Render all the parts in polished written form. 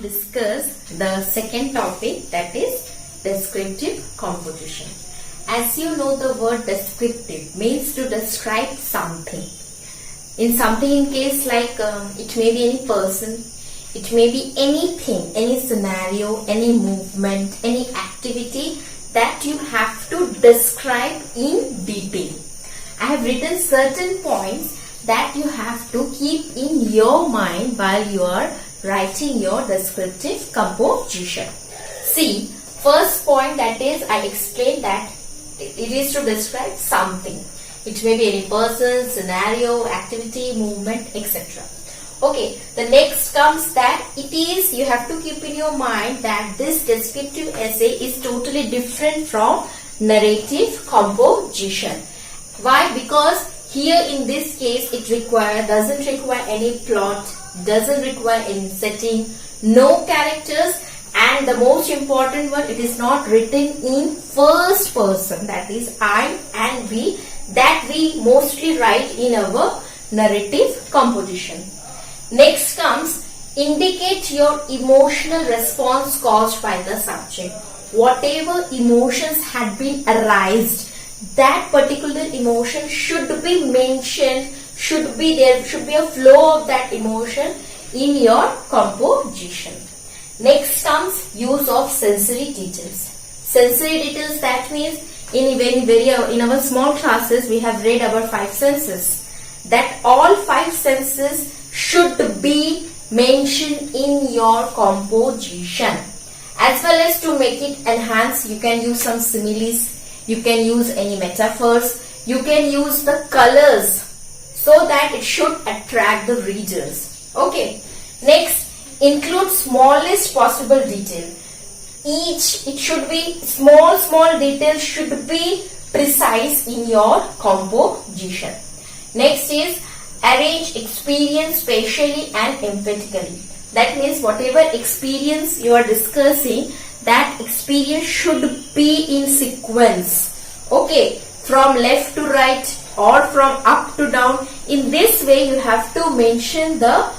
Discuss the second topic, that is descriptive composition. As you know, the word descriptive means to describe something. In case like it may be any person, it may be anything, any scenario, any movement, any activity that you have to describe in detail. I have written certain points that you have to keep in your mind while you are writing your descriptive composition. See, first point, that is, I explained that it is to describe something. It may be any person, scenario, activity, movement, etc. Okay, the next comes that it is, you have to keep in your mind that this descriptive essay is totally different from narrative composition. Why? Because here in this case it doesn't require any plot, doesn't require any setting, no characters, and the most important one, it is not written in first person, that is I and we, that we mostly write in our narrative composition. Next comes, indicate your emotional response caused by the subject. Whatever emotions had been arised, that particular emotion should be mentioned, there should be a flow of that emotion in your composition. Next comes use of sensory details. Sensory details, that means in our small classes we have read our 5 senses. That all 5 senses should be mentioned in your composition. As well as to make it enhance, you can use some similes, you can use any metaphors, you can use the colors, so that it should attract the readers. Okay. Next, include smallest possible detail. It should be small details should be precise in your composition. Next is arrange experience spatially and emphatically. That means whatever experience you are discussing, that experience should be in sequence. Okay, from left to right or from up to down. In this way you have to mention the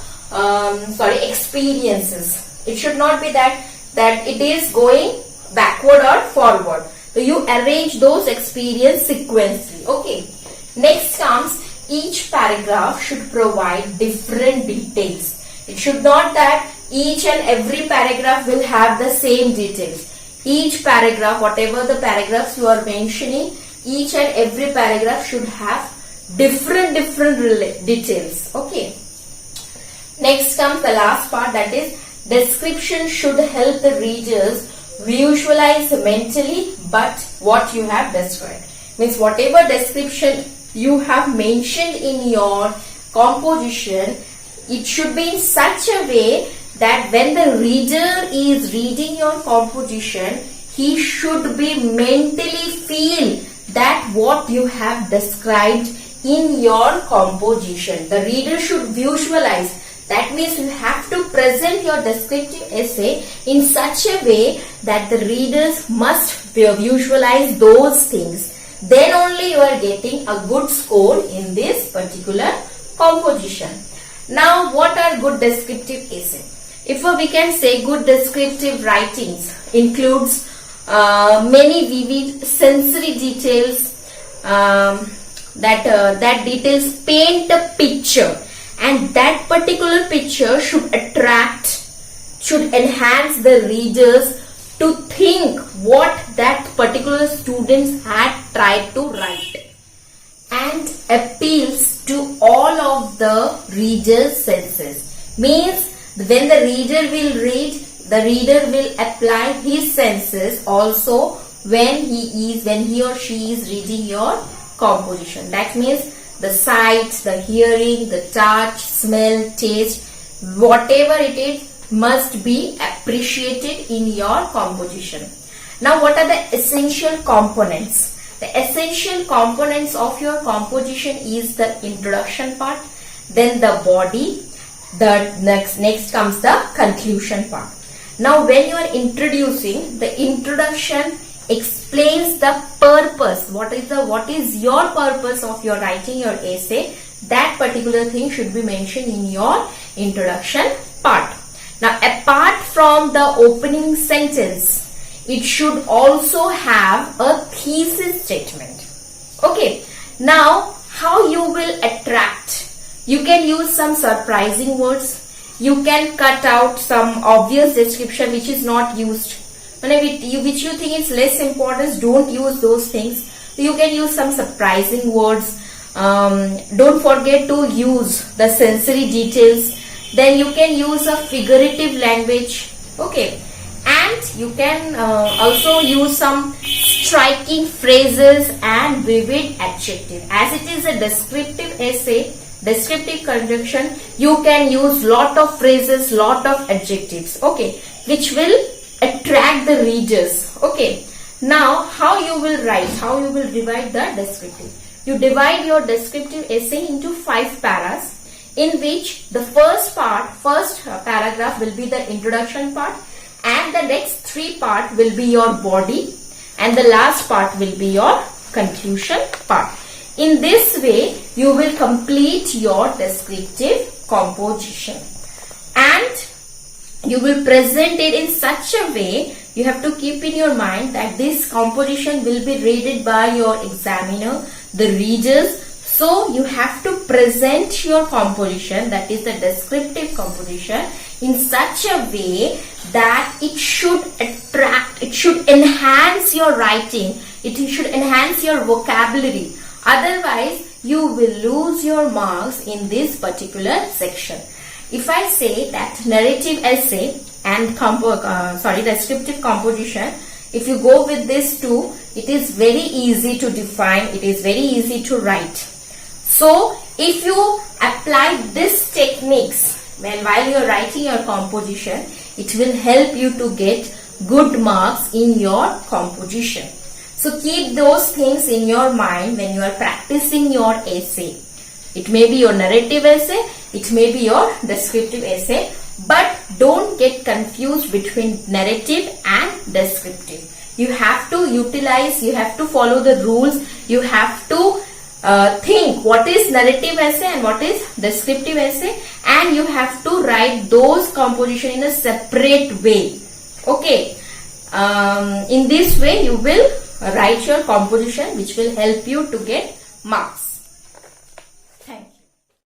experiences. It should not be that it is going backward or forward. So you arrange those experience sequentially. Okay. Next comes, each paragraph should provide different details. It should not that each and every paragraph will have the same details. Each paragraph, whatever the paragraphs you are mentioning, each and every paragraph should have different details. Okay. Next comes the last part, that is description should help the readers visualize mentally but what you have described. Means whatever description you have mentioned in your composition, it should be in such a way that when the reader is reading your composition, he should be mentally feel that what you have described in your composition. The reader should visualize. That means you have to present your descriptive essay in such a way that the readers must visualize those things. Then only you are getting a good score in this particular composition. Now, what are good descriptive essay? If we can say good descriptive writings includes many vivid sensory details that details paint a picture, and that particular picture should enhance the readers to think what that particular students had tried to write, and appeals to all of the reader's senses. Means when the reader will read, the reader will apply his senses also when he or she is reading your composition. That means the sight, the hearing, the touch, smell, taste, whatever it is must be appreciated in your composition. Now, what are the essential components? The essential components of your composition is the introduction part, then the body, the next comes the conclusion part. Now, when you are introducing, the introduction explains the purpose. What is your purpose of your writing your essay? That particular thing should be mentioned in your introduction part. Now, apart from the opening sentence, it should also have a thesis statement. Okay. Now, how you will attract? You can use some surprising words. You can cut out some obvious description which is not used. Which you think is less important, don't use those things. You can use some surprising words. Don't forget to use the sensory details. Then you can use a figurative language. Okay. And you can also use some striking phrases and vivid adjective. As it is a descriptive essay, descriptive conjunction, you can use lot of phrases, lot of adjectives, okay, which will attract the readers. Okay. Now, how you will write, how you will divide the descriptive. You divide your descriptive essay into 5 paras, in which the first paragraph will be the introduction part, and the next 3 part will be your body, and the last part will be your conclusion part. In this way, you will complete your descriptive composition, and you will present it in such a way. You have to keep in your mind that this composition will be rated by your examiner, the readers. So you have to present your composition, that is the descriptive composition, in such a way that it should attract, it should enhance your writing, it should enhance your vocabulary. Otherwise, you will lose your marks in this particular section. If I say that narrative essay and descriptive composition, if you go with these two, it is very easy to define, it is very easy to write. So, if you apply these techniques while you are writing your composition, it will help you to get good marks in your composition. So, keep those things in your mind when you are practicing your essay. It may be your narrative essay, it may be your descriptive essay, but don't get confused between narrative and descriptive. You have to utilize, you have to follow the rules, you have to think what is narrative essay and what is descriptive essay, and you have to write those composition in a separate way. Okay. In this way, you will write your composition which will help you to get marks.